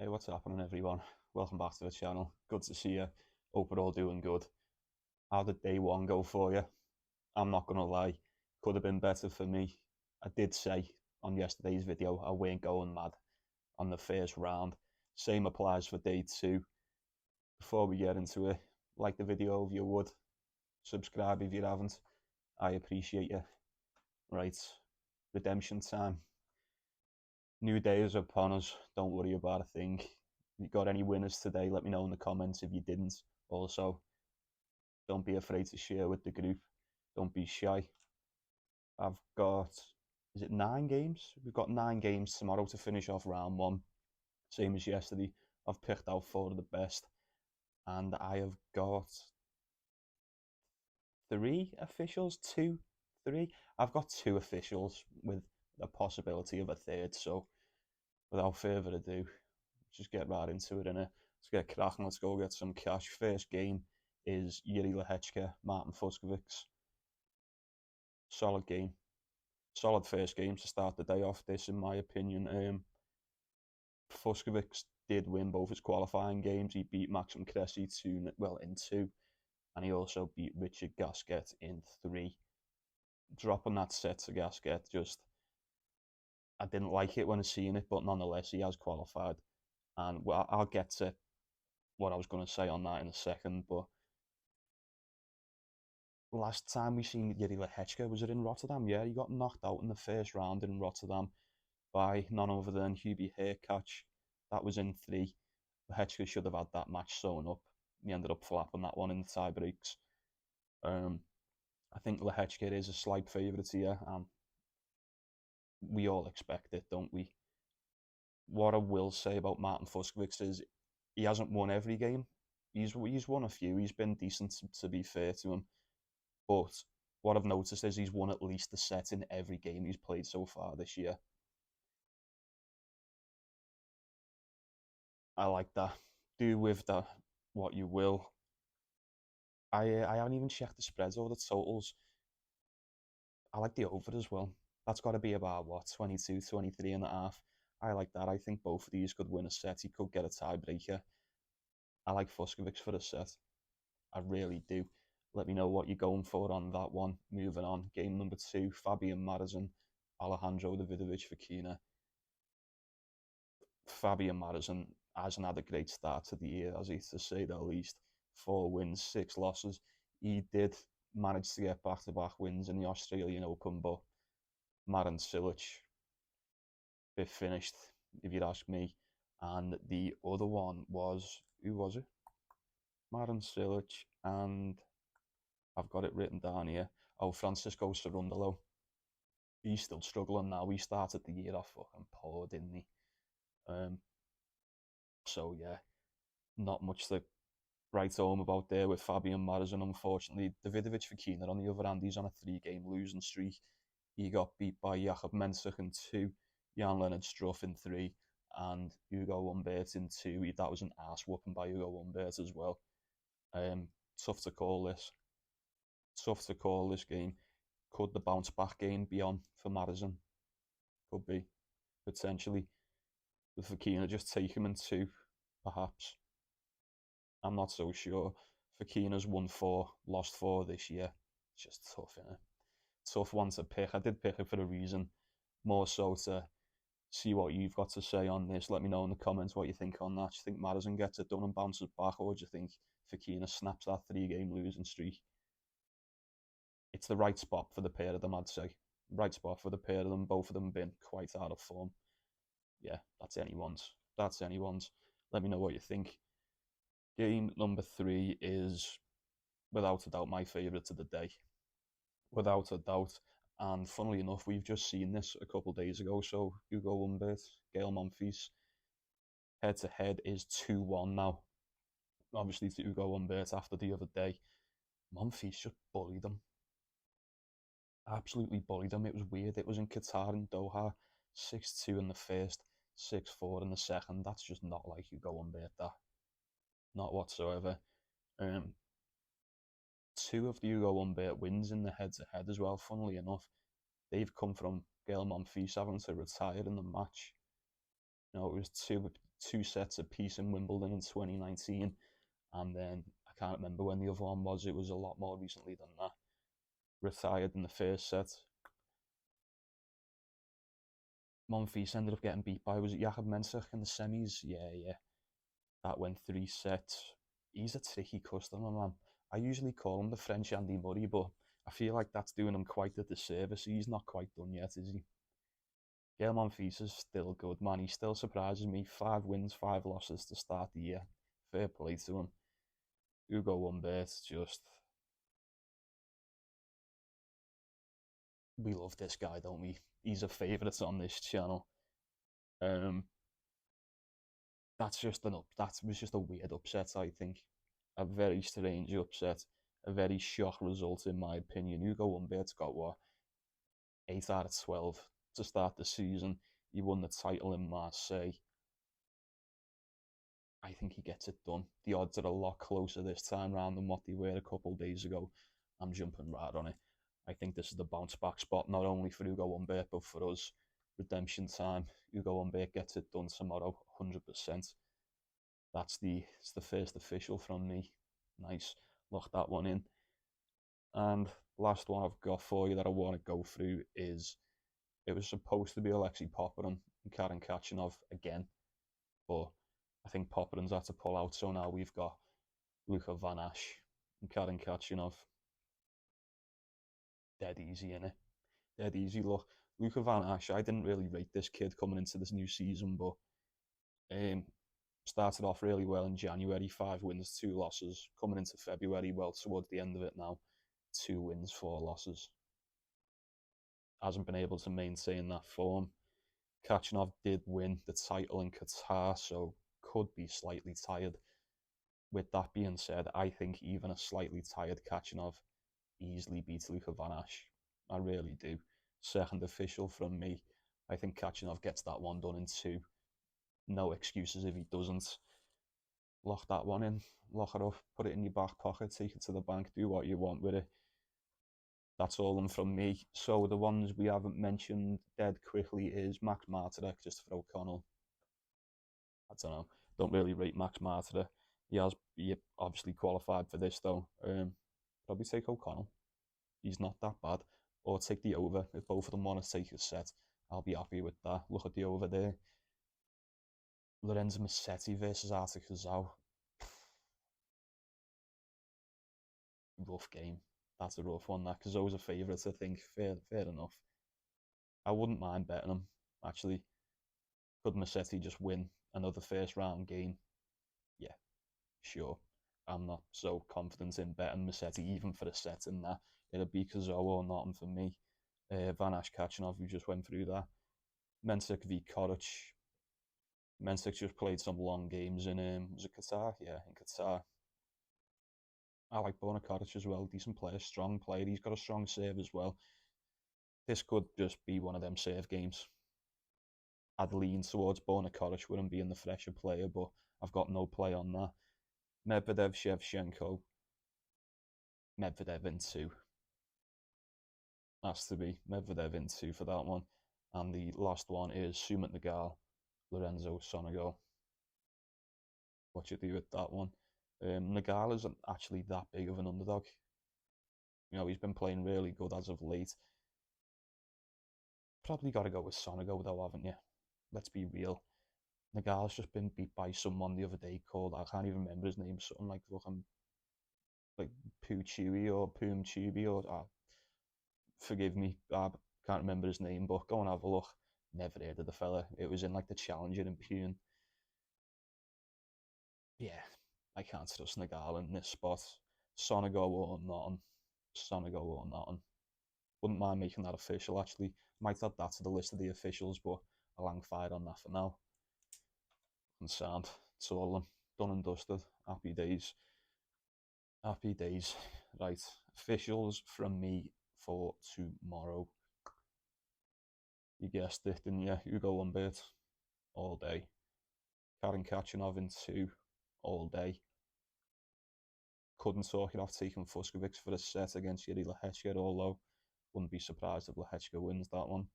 Hey, what's happening, everyone? Welcome back to the channel. Good to see you. Hope we're all doing good. How did day one go for you? I'm not gonna lie, could have been better for me. I did say on yesterday's video I weren't going mad on the first round. Same applies for day two. Before we get into it, like the video if you would. Subscribe if you haven't. I appreciate you. Right, redemption time. New day is upon us. Don't worry about a thing. If you got any winners today, let me know in the comments if you didn't. Also, don't be afraid to share with the group. Don't be shy. I've got, is it 9 games? We've got 9 games tomorrow to finish off round one. Same as yesterday. I've picked out 4 of the best. And I have got 3 officials, 2, 3. I've got 2 officials with a possibility of a third. So without further ado, just get right into it, innit? Let's get cracking. Let's go get some cash. First game is Yuri Lehechka, Martin Fucsovics. Solid game. Solid first game to start the day off. This, in my opinion. Fucsovics did win both his qualifying games. He beat Maxim Cressy in 2, and he also beat Richard Gasquet in 3. Dropping that set to Gasquet, I didn't like it when I seen it, but nonetheless, he has qualified. And well, I'll get to what I was going to say on that in a second, but last time we seen Yuri Lehechka, was it in Rotterdam? Yeah, he got knocked out in the first round in Rotterdam by none other than Hubie Hurkacz. That was in 3. Lehechka should have had that match sewn up. He ended up flapping that one in the tie breaks. I think Lehechka is a slight favourite here, and we all expect it, don't we? What I will say about Martin Fucsovics is he hasn't won every game. He's won a few. He's been decent, to be fair to him. But what I've noticed is he's won at least a set in every game he's played so far this year. I like that. Do with that what you will. I haven't even checked the spreads or the totals. I like the over as well. That's got to be about, what, 22, 23 and a half. I like that. I think both of these could win a set. He could get a tiebreaker. I like Fucsovics for a set. I really do. Let me know what you're going for on that one. Moving on. Game number 2, Fabian Madison, Alejandro Davidovich Fokina. Fabian Madison hasn't had a great start to the year, has he, to say the least. 4 wins, 6 losses. He did manage to get back-to-back wins in the Australian Open, but Marin Cilic, bit finished, if you'd ask me. And the other one was, who was it? Marin Cilic, and I've got it written down here. Oh, Francisco Cerundolo. He's still struggling now. He started the year off fucking poor, didn't he? So yeah, not much to write home about there with Fabian Madison, unfortunately. Davidovich Fokina, on the other hand, he's on a 3-game losing streak. He got beat by Jakub Mensah in 2, Jan-Lennard Struff in 3, and Hugo Humbert in 2. That was an ass whooping by Hugo Humbert as well. Tough to call this. Tough to call this game. Could the bounce back game be on for Madison? Could be, potentially. With Fokina just take him in 2, perhaps. I'm not so sure. Fokina's won 4, lost 4 this year. It's just tough, innit? Tough one to pick. I did pick it for a reason, more so to see what you've got to say on this. Let me know in the comments what you think on that. Do you think Madison gets it done and bounces back, or do you think Fokina snaps that 3-game losing streak? It's the right spot for the pair of them, I'd say. Right spot for the pair of them. Both of them been quite out of form. Yeah, that's anyone's. That's anyone's. Let me know what you think. Game number 3 is, without a doubt, my favourite of the day. Without a doubt. And funnily enough, we've just seen this a couple of days ago. So Hugo Humbert, Gael Monfils, head-to-head is 2-1 now. Obviously to Hugo Humbert after the other day. Monfils just bullied him. Absolutely bullied him. It was weird. It was in Qatar and Doha. 6-2 in the first, 6-4 in the second. That's just not like Hugo Humbert, that. Not whatsoever. 2 of the Hugo Humbert wins in the head-to-head as well, funnily enough. They've come from Gael Monfils having to retire in the match. You know, it was 2 sets apiece in Wimbledon in 2019, and then I can't remember when the other one was. It was a lot more recently than that. Retired in the first set. Monfils ended up getting beat by, was it Jakub Mensah in the semis? Yeah. That went 3 sets. He's a tricky customer, man. I usually call him the French Andy Murray, but I feel like that's doing him quite a disservice. He's not quite done yet, is he? Gael Monfils is still good, man. He still surprises me. 5 wins, 5 losses to start the year. Fair play to him. Hugo Humbert, just... We love this guy, don't we? He's a favourite on this channel. That was just a weird upset, I think. A very strange upset. A very shock result, in my opinion. Hugo Humbert's got, what, 8 out of 12 to start the season. He won the title in Marseille. I think he gets it done. The odds are a lot closer this time round than what they were a couple of days ago. I'm jumping right on it. I think this is the bounce back spot, not only for Hugo Humbert, but for us. Redemption time. Hugo Humbert gets it done tomorrow, 100%. It's the first official from me. Nice. Lock that one in. And last one I've got for you that I want to go through is, it was supposed to be Alexei Popyrin and Karen Khachanov again, but I think Popyrin's had to pull out, so now we've got Luka Van Asch and Karen Khachanov. Dead easy, innit? Dead easy. Look, Luka Van Asch, I didn't really rate this kid coming into this new season, but started off really well in January, 5 wins, 2 losses. Coming into February, well, towards the end of it now, 2 wins, 4 losses. Hasn't been able to maintain that form. Khachanov did win the title in Qatar, so could be slightly tired. With that being said, I think even a slightly tired Khachanov easily beats Luka Van Asch. I really do. Second official from me. I think Khachanov gets that one done in 2. No excuses if he doesn't. Lock that one in, lock it up, put it in your back pocket, take it to the bank, do what you want with it. That's all them from me. So the ones we haven't mentioned dead quickly is Max Martirek, just for O'Connell. I don't know. Don't really rate Max Martirek. He obviously qualified for this though. Probably take O'Connell. He's not that bad. Or take the over. If both of them want to take a set, I'll be happy with that. Look at the over there. Lorenzo Musetti versus Artur Kazau. Rough game. That's a rough one. That Kazau's a favourite, I think. Fair enough. I wouldn't mind betting him, actually. Could Musetti just win another first round game? Yeah, sure. I'm not so confident in betting Musetti even for a set in that. It'll be Kazau or nothing for me. Van Asch Khachanov, we just went through that. Mensik v Koric. Mensik just played some long games in, was it Qatar? Yeah, in Qatar. I like Borna Koric as well. Decent player, strong player. He's got a strong serve as well. This could just be one of them serve games. I'd lean towards Borna Koric with him being the fresher player, but I've got no play on that. Medvedev, Shevchenko. Medvedev in 2. Has to be Medvedev in 2 for that one. And the last one is Sumit Nagal, Lorenzo Sonego. What you do with that one? Nagal isn't actually that big of an underdog. You know, he's been playing really good as of late. Probably got to go with Sonego though, haven't you? Let's be real. Nagal's just been beat by someone the other day called, I can't even remember his name, something like fucking like Puchewy or Poomchuby or forgive me, I can't remember his name, but go and have a look. Never heard of the fella. It was in like the Challenger in Pune. Yeah, I can't trust Nagal in this spot. Sonego or nothing. Sonego or nothing. Wouldn't mind making that official, actually. Might add that to the list of the officials, but I'll hang fire on that for now. And sound. It's all of them. Done and dusted. Happy days. Happy days. Right. Officials from me for tomorrow. You guessed it, didn't you? Hugo Humbert. All day. Karen Khachanov in 2. All day. Couldn't talk it off taking Fuskovic for a set against Yuri Lehechka, although wouldn't be surprised if Lehechka wins that one.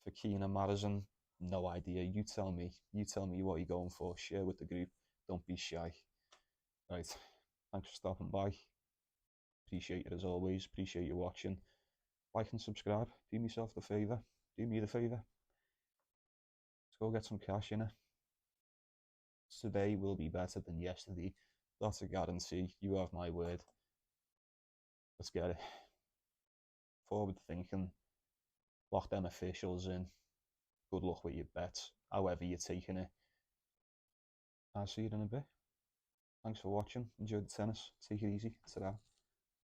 For Keena Madison, No idea. You tell me. You tell me what you're going for. Share with the group. Don't be shy. Right. Thanks for stopping by. Appreciate it as always. Appreciate you watching. Like and subscribe. Do yourself the favour. Do me the favour. Let's go get some cash in it. Today will be better than yesterday. That's a guarantee. You have my word. Let's get it. Forward thinking. Lock them officials in. Good luck with your bets, however you're taking it. I'll see you in a bit. Thanks for watching. Enjoy the tennis. Take it easy. Ta-ra.